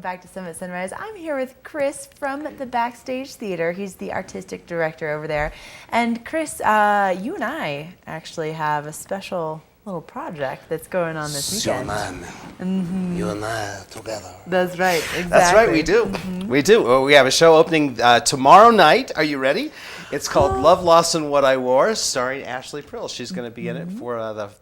Back to Summit Sunrise. I'm here with Chris from the Backstage Theatre. He's the artistic director over there. And Chris, you and I actually have a special little project that's going on this weekend. You and I together. That's right, exactly. That's right, we do. We do. Well, we have a show opening tomorrow night. Are you ready? It's called Love, Loss, and What I Wore, starring Ashley Prill. She's going to be in it for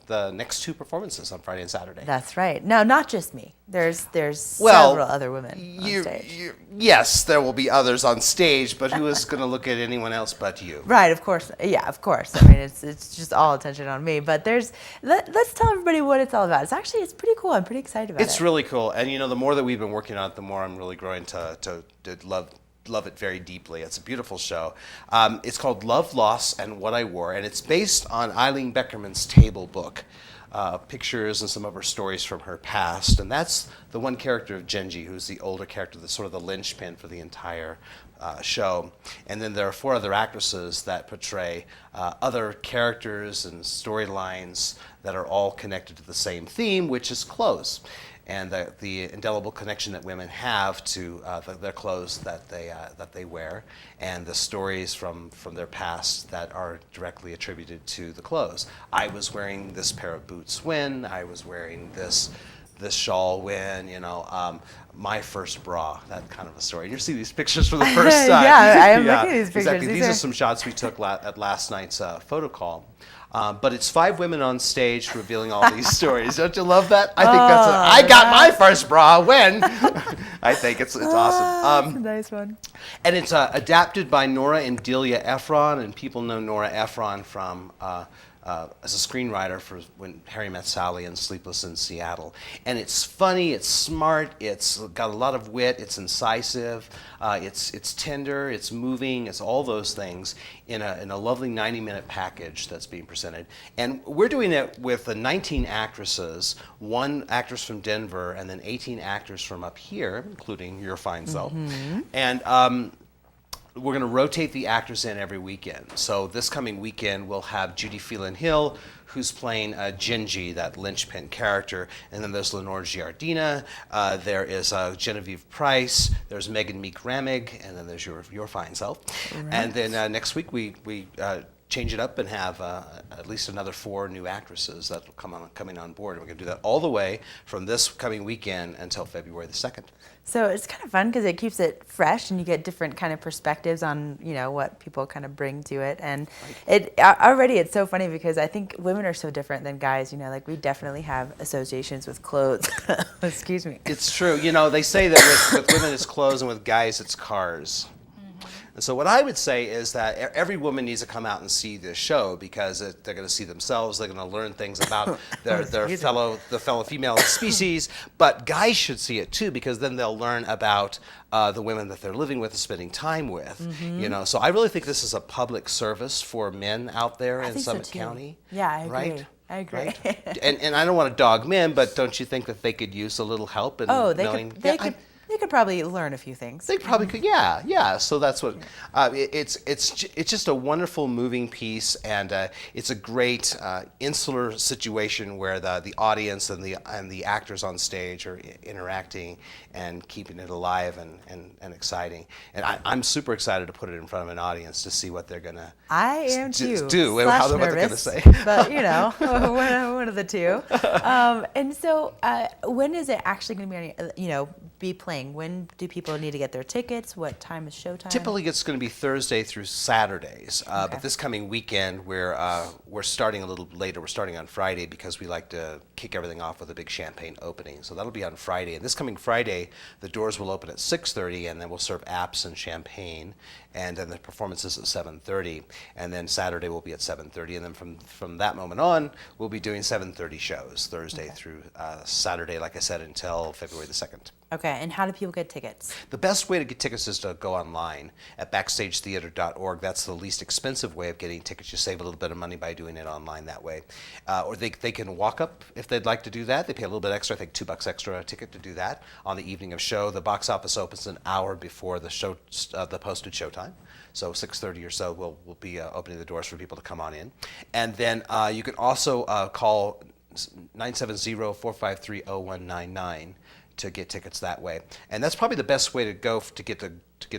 the next two performances on Friday and Saturday. That's right. Now, not just me. There's several other women on stage. Yes, there will be others on stage, but who is going to look at anyone else but you? Right, of course. Yeah, of course. I mean, it's just all attention on me. But let's tell everybody what it's all about. It's pretty cool. I'm pretty excited about it. It's really cool. And, the more that we've been working on it, the more I'm really growing to love it very deeply. It's a beautiful show. It's called Love, Loss, and What I Wore, and it's based on Eileen Beckerman's Table book. Pictures and some of her stories from her past, and that's the one character of Genji, who's the older character, the sort of the linchpin for the entire show. And then there are four other actresses that portray other characters and storylines that are all connected to the same theme, which is clothes, and the indelible connection that women have to their clothes that they wear, and the stories from their past that are directly attributed to the clothes. I was wearing this pair of boots when, I was wearing this shawl when, my first bra, that kind of a story. And you see these pictures for the first time. Yeah, I am looking at these pictures. Exactly. These are some shots we took at last night's photo call. But it's 5 women on stage revealing all these stories. Don't you love that? I think I got my first bra when. I think it's awesome. That's a nice one. And it's adapted by Nora and Delia Ephron, and people know Nora Ephron from as a screenwriter for When Harry Met Sally and Sleepless in Seattle. And it's funny, it's smart, it's got a lot of wit, it's incisive, it's tender, it's moving, it's all those things in a lovely 90-minute package that's being presented. And we're doing it with 19 actresses, 1 actress from Denver, and then 18 actors from up here, including your fine self. And we're going to rotate the actors in every weekend. So this coming weekend, we'll have Judy Phelan-Hill, who's playing Genji, that linchpin character. And then there's Lenore Giardina. There is Genevieve Price. There's Megan Meek-Ramig. And then there's your fine self. Right. And then next week, we change it up and have at least another 4 new actresses that will coming on board. And we're going to do that all the way from this coming weekend until February the 2nd. So it's kind of fun because it keeps it fresh and you get different kind of perspectives on, what people kind of bring to it. And it's so funny because I think women are so different than guys, like we definitely have associations with clothes. Excuse me. It's true. They say that with women it's clothes and with guys it's cars. And so what I would say is that every woman needs to come out and see this show because they're going to see themselves. They're going to learn things about their fellow female species. But guys should see it too because then they'll learn about the women that they're living with and spending time with. So I really think this is a public service for men out there in Summit County. Yeah, I agree. Right? I agree. Right? and I don't want to dog men, but don't you think that they could use a little help in knowing? They could probably learn a few things. They probably could, yeah. So that's what it's just a wonderful moving piece, and it's a great insular situation where the audience and the actors on stage are interacting and keeping it alive and exciting. And I'm super excited to put it in front of an audience to see what they're gonna what they're gonna say. But one of the two. And so when is it actually going to be playing? When do people need to get their tickets? What time is showtime? Typically, it's going to be Thursday through Saturdays. But this coming weekend, we're starting a little later. We're starting on Friday because we like to kick everything off with a big champagne opening. So that'll be on Friday. And this coming Friday, the doors will open at 6:30, and then we'll serve apps and champagne. And then the performance is at 7:30. And then Saturday will be at 7:30. And then from that moment on, we'll be doing 7:30 shows, Thursday through Saturday, like I said, until February the 2nd. Okay, and how do people get tickets? The best way to get tickets is to go online at backstagetheatre.org. That's the least expensive way of getting tickets. You save a little bit of money by doing it online that way. Or they can walk up if they'd like to do that. They pay a little bit extra, I think $2 extra a ticket to do that on the evening of show. The box office opens an hour before the show, the posted showtime. So 6:30 or so, we'll be opening the doors for people to come on in. And then you can also call 970-453-0199 to get tickets that way. And that's probably the best way to go to get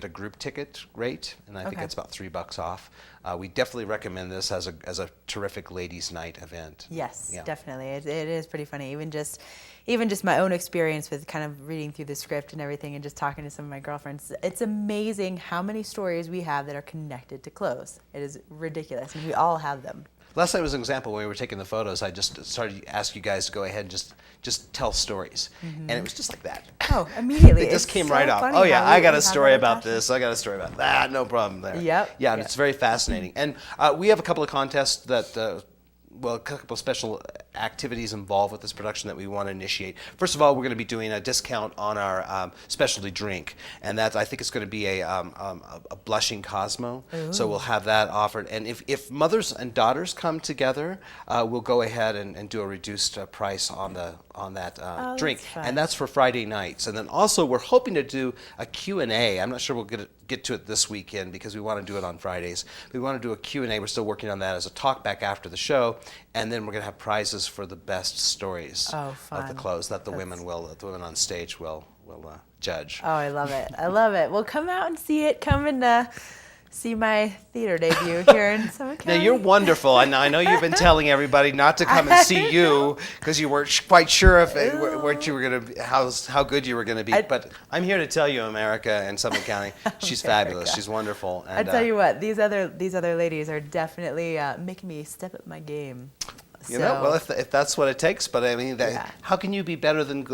a group ticket rate, and I think Okay. it's about $3 off. We definitely recommend this as a terrific ladies' night event. Yes, Yeah. definitely. It is pretty funny. Even just my own experience with kind of reading through the script and everything, and just talking to some of my girlfriends. It's amazing how many stories we have that are connected to clothes. It is ridiculous, and we all have them. Last night was an example when we were taking the photos. I just started to ask you guys to go ahead and just tell stories, and it was just like that. Oh, immediately. It just It's came so right off. funny Oh yeah, how I got we a have story that about attachment. this. I got a story about that. No problem there. Yep. Yeah, and Yep. it's very fascinating. And we have a couple of contests that. Well, a couple of special activities involved with this production that we want to initiate. First of all, we're going to be doing a discount on our specialty drink, and that I think it's going to be a blushing Cosmo. Ooh. So we'll have that offered. And if mothers and daughters come together, we'll go ahead and do a reduced price on that Oh, drink, that's fun. and that's for Friday nights. And then also we're hoping to do a Q&A. I'm not sure we'll get to it this weekend because we want to do it on Fridays. We want to do a Q&A. We're still working on that as a talk back after the show, and then we're going to have prizes for the best stories Oh, of the fun. clothes that the women on stage will judge. Oh, I love it. I love it. Well, come out and see it. Come and see my theater debut here in Summit Now County. you're wonderful. I know you've been telling everybody not to come and see you because you weren't quite sure if what you were going to, how good you were going to be. But I'm here to tell you, America and Summit County, she's fabulous. She's wonderful. And, I tell you what, these other ladies are definitely making me step up my game. You know, well, if that's what it takes, but I mean, Yeah. how can you be better than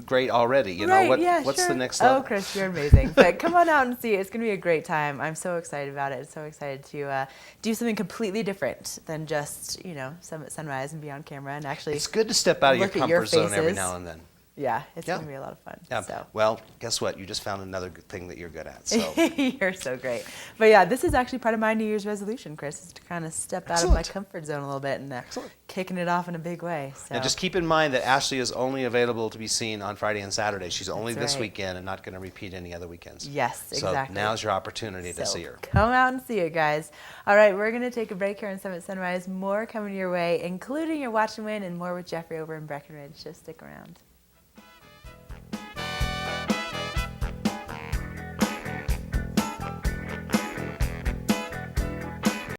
great already? You Right, know, yeah, what's sure. the next level? Oh, Chris, you're amazing. But come on out and see it. It's going to be a great time. I'm so excited about it. So excited to do something completely different than just, Summit Sunrise and be on camera and actually It's good to step out of your look at your comfort zone every faces. now and then. Yeah, it's Yeah. going to be a lot of fun. Yeah. So. Well, guess what? You just found another good thing that you're good at. So. You're so great. But yeah, this is actually part of my New Year's resolution, Chris, is to kind of step out of my Excellent. comfort zone a little bit and Excellent. kicking it off in a big way. So. Now, just keep in mind that Ashley is only available to be seen on Friday and Saturday. She's only That's this right. weekend and not going to repeat any other weekends. Yes, exactly. So now's your opportunity to So see her. come out and see it, guys. All right, we're going to take a break here on Summit Sunrise. More coming your way, including your Watch and Win and more with Jeffrey over in Breckenridge. Just stick around.